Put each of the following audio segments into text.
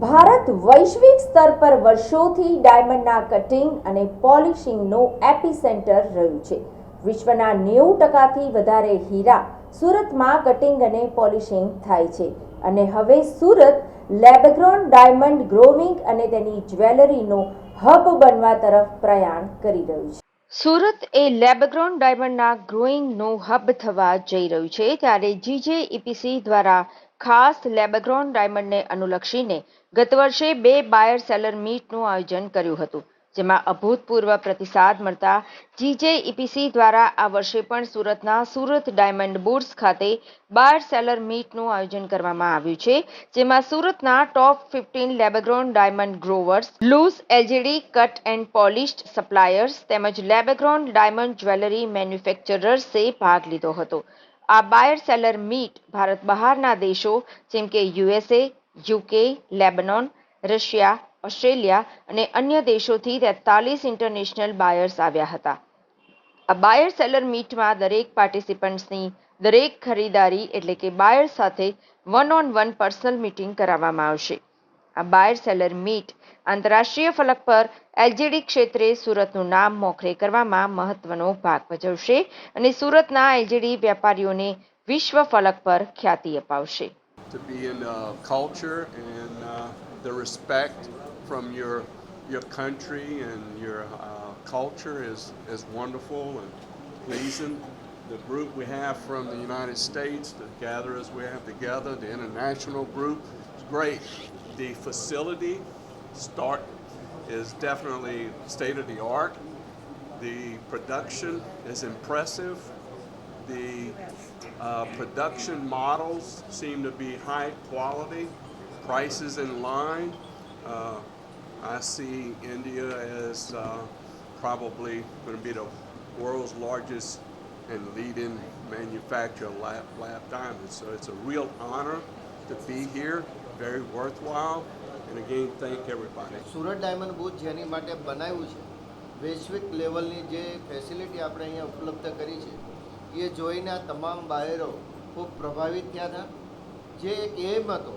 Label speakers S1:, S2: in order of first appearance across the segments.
S1: ભારત વૈશ્વિક સ્તર પર વર્ષોથી ડાયમંડના કટિંગ અને પોલિશિંગનો એપિસેન્ટર રહ્યું છે. વિશ્વના 90%થી વધારે હીરા સુરતમાં કટિંગ અને પોલિશિંગ થાય છે અને હવે સુરત લેબગ્રોન ડાયમંડ ગ્રોવિંગ અને તેની જ્વેલરીનો હબ બનવા તરફ પ્રયાણ કરી રહ્યું છે. સુરત એ લેબગ્રોન ડાયમંડના ગ્રોઈંગનો હબ થવા જઈ રહ્યું છે, ત્યારે જીજે ઇપીસી દ્વારા ખાસ લેબગ્રોન ડાયમંડને અનુલક્ષીને ગત વર્ષે 2 બાયર સેલર મીટનું આયોજન કર્યું હતું, જેમાં અભૂતપૂર્વ પ્રતિસાદ મળતા જીજે ઇપીસી દ્વારા આ વર્ષે પણ સુરતના સુરત ડાયમંડ બુર્સ ખાતે બાયર સેલર મીટનું આયોજન કરવામાં આવ્યું છે, જેમાં સુરતના top 15 lab grown diamond growers, loose LGD cut and polished suppliers તેમજ લેબગ્રોન ડાયમંડ જ્વેલરી મેન્યુફેક્ચરર્સે ભાગ લીધો હતો. આ બાયર સેલર મીટ ભારત બહારના દેશો જેમ કે USA, UK, Lebanon, Russia, Australia અને અન્ય દેશોથી 43 ઇન્ટરનેશનલ બાયર્સ આવ્યા હતા. આ બાયર સેલર મીટમાં દરેક પાર્ટિસિપન્ટ્સની દરેક ખરીદારી એટલે કે બાયર સાથે વન-ઓન-વન પર્સનલ મીટિંગ કરાવવામાં આવશે. આ બાયર સેલર મીટ આંતરરાષ્ટ્રીય ફલક પર એલજીડી ક્ષેત્રે સુરતનું નામ મોખરે કરવામાં મહત્વનો ભાગ ભજવશે અને સુરતના એલજીડી વેપારીઓને વિશ્વ ફલક પર ખ્યાતિ અપાવશે.
S2: To be in culture and the respect from your country and your culture is wonderful and pleasing. The group we have from the United States, the gatherers we have together, the international group, is great. The facility start is definitely state of the art. The production is impressive. The production models seem to be high quality, prices in line. I see India as probably going to be the world's largest and leading manufacturer of lab diamonds. So it's a real honor to be here, very worthwhile, and again, thank everybody.
S3: Surat diamond booth જેની માટે બનાવ્યું છે, વૈશ્વિક લેવલની જે facility આપણે અહીંયા ઉપલબ્ધ કરી છે, એ જોઈને આ તમામ બાયરો ખૂબ પ્રભાવિત થયા હતા. જે એક એમ હતો,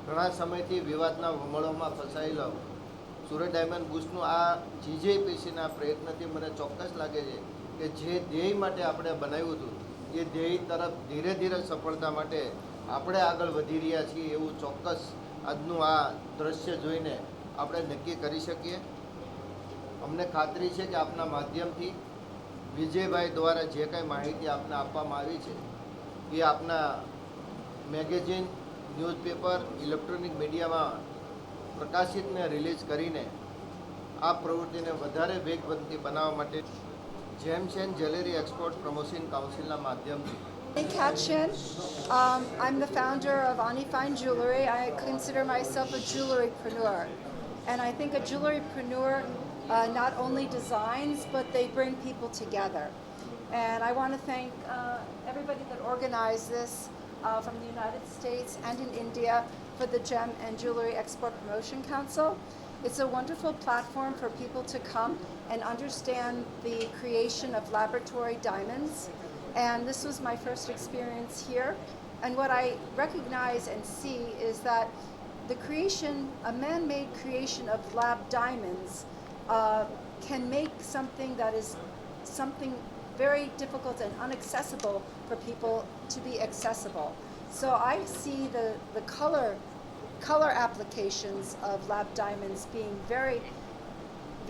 S3: ઘણા સમયથી વિવાદના વમળોમાં ફસાયેલો સુરત ડાયમંડ બુર્સનું આ જીજેપીસીના પ્રયત્નથી મને ચોક્કસ લાગે છે કે જે ધ્યેય માટે આપણે બનાવ્યું હતું એ ધ્યેય તરફ ધીરે ધીરે સફળતા માટે આપણે આગળ વધી રહ્યા છીએ એવું ચોક્કસ આજનું આ દ્રશ્ય જોઈને આપણે નક્કી કરી શકીએ. અમને ખાતરી છે કે આપના માધ્યમથી વિજયભાઈ દ્વારા જે કંઈ માહિતી આપને આપવામાં આવી છે એ આપના મેગેઝિન, ન્યૂઝપેપર, ઇલેક્ટ્રોનિક મીડિયામાં પ્રકાશિત ને રિલીઝ કરીને આ પ્રવૃત્તિને વધારે વેગવંતી બનાવવા માટે gems and jewellery export promotion કાઉન્સિલના માધ્યમથી.
S4: Kachin. I'm the founder of Ani Fine Jewelry. I consider myself a jewelrypreneur. And I think a jewelrypreneur not only designs, but they bring people together. And I want to thank everybody that organized this from the United States and in India for the Gem and Jewelry Export Promotion Council. It's a wonderful platform for people to come and understand the creation of laboratory diamonds. And this was my first experience here. And what I recognize and see is that the creation, a man-made creation of lab diamonds can make something that is something very difficult and inaccessible for people to be accessible. So I see the color applications of lab diamonds being very,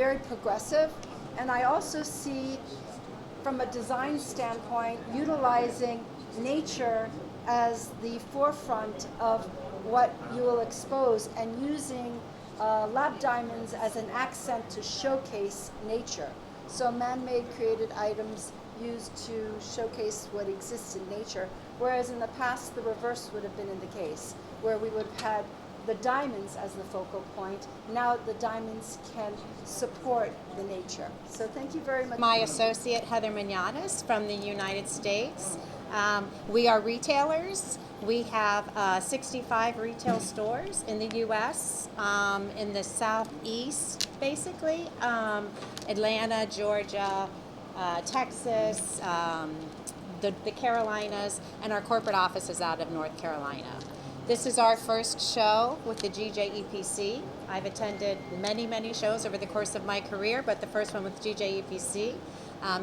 S4: very progressive. And I also see from a design standpoint, utilizing nature as the forefront of what you will expose and using lab diamonds as an accent to showcase nature. So man-made created items used to showcase what exists in nature, whereas in the past the reverse would have been in the case, where we would have had the diamonds as the focal point. Now the diamonds can support the nature. So thank you very much.
S5: My associate Heather Manatas from the United States. We are retailers. We have 65 retail stores in the U.S., in the southeast, basically, Atlanta, Georgia, Texas, the Carolinas, and our corporate office is out of North Carolina. This is our first show with the GJEPC. I've attended many shows over the course of my career, but the first one with GJEPC.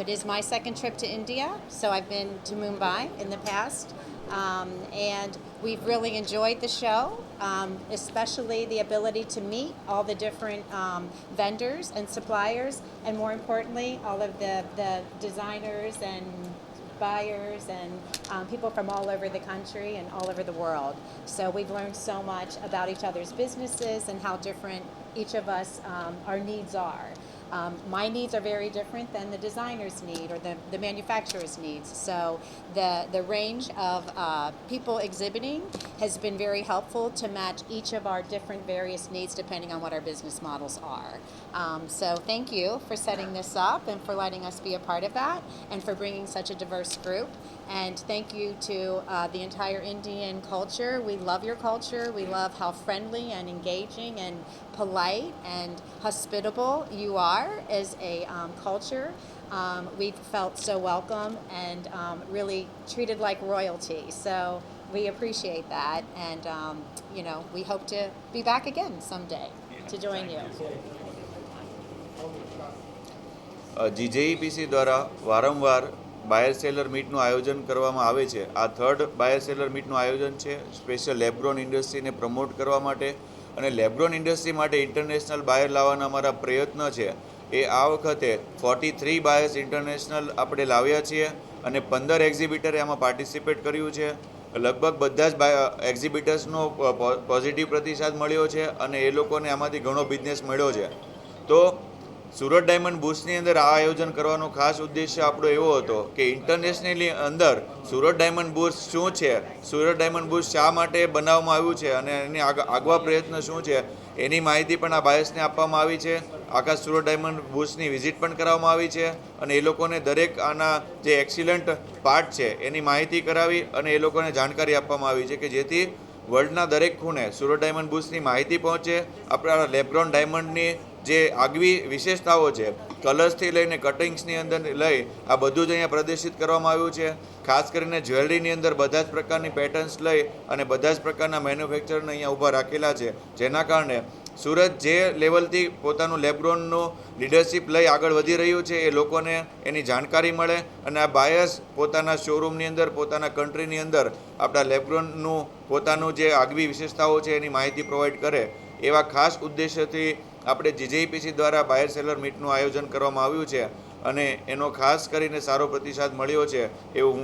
S5: It is my second trip to India, so I've been to Mumbai in the past. And we've really enjoyed the show, especially the ability to meet all the different vendors and suppliers, and more importantly, all of the designers and buyers and people from all over the country and all over the world. So we've learned so much about each other's businesses and how different each of us, our needs are. My needs are very different than the designer's need or the manufacturer's needs. So the range of people exhibiting has been very helpful to match each of our different various needs depending on what our business models are. So thank you for setting this up and for letting us be a part of that and for bringing such a diverse group. And thank you to the entire Indian culture. We love your culture. We love how friendly and engaging and polite and hospitable you are as a culture. We've felt so welcome and really treated like royalty. So we appreciate that, and we hope to be back again someday to join you.
S6: GJEPC દ્વારા વારંવાર બાયર seller મીટનું આયોજન કરવામાં આવે છે. આ third બાયર seller મીટનું આયોજન છે special LeBron ઇન્ડસ્ટ્રીને promote કરવા માટે, અને લેબ્રોન ઇન્ડસ્ટ્રી માટે ઇન્ટરનેશનલ બાયર લાવવાના અમારા પ્રયત્ન છે. એ આ વખતે 43 બાયર્સ ઇન્ટરનેશનલ આપણે લાવ્યા છીએ અને 15 એક્ઝિબિટરે આમાં પાર્ટિસિપેટ કર્યું છે. લગભગ બધા જ એક્ઝિબિટર્સનો પોઝિટિવ પ્રતિસાદ મળ્યો છે અને એ લોકોને આમાંથી ઘણો બિઝનેસ મળ્યો છે. તો સુરત ડાયમંડ બુથની અંદર આ આયોજન કરવાનો ખાસ ઉદ્દેશ્ય આપણો એવો હતો કે ઇન્ટરનેશનલી અંદર સુરત ડાયમંડ બુથ શું છે, સુરત ડાયમંડ બુથ શા માટે બનાવવામાં આવ્યું છે અને એની આગવા પ્રયત્ન શું છે એની માહિતી પણ આ બાયર્સને આપવામાં આવી છે. આખા સુરત ડાયમંડ બુથની વિઝિટ પણ કરાવવામાં આવી છે અને એ લોકોને દરેક આના જે એક્સિલન્ટ પાર્ટ છે એની માહિતી કરાવી અને એ લોકોને જાણકારી આપવામાં આવી છે કે જેથી વર્લ્ડના દરેક ખૂણે સુરત ડાયમંડ બુથની માહિતી પહોંચે. આપણા લેબ્રોન ડાયમંડની જે આગવી વિશેષતાઓ છે, કલર્સથી લઈને કટિંગ્સની અંદર લઈ આ બધું જ અહીંયા પ્રદર્શિત કરવામાં આવ્યું છે. ખાસ કરીને જ્વેલરીની અંદર બધા જ પ્રકારની પેટર્ન્સ લઈ અને બધા જ પ્રકારના મેન્યુફેક્ચરને અહીંયા ઊભા રાખેલા છે, જેના કારણે સુરત જે લેવલથી પોતાનું લેબ્રોનનું લીડરશિપ લઈ આગળ વધી રહ્યું છે એ લોકોને એની જાણકારી મળે અને આ બાયર્સ પોતાના શોરૂમની અંદર, પોતાના કન્ટ્રીની અંદર આપણા લેબ્રોનનું પોતાનું જે આગવી વિશેષતાઓ છે એની માહિતી પ્રોવાઈડ કરે, એવા ખાસ ઉદ્દેશ્યથી આપણે GJEPC દ્વારા બાયર સેલર મીટનું આયોજન કરવામાં આવ્યું છે અને એનો ખાસ કરીને સારો પ્રતિસાદ મળ્યો છે એવું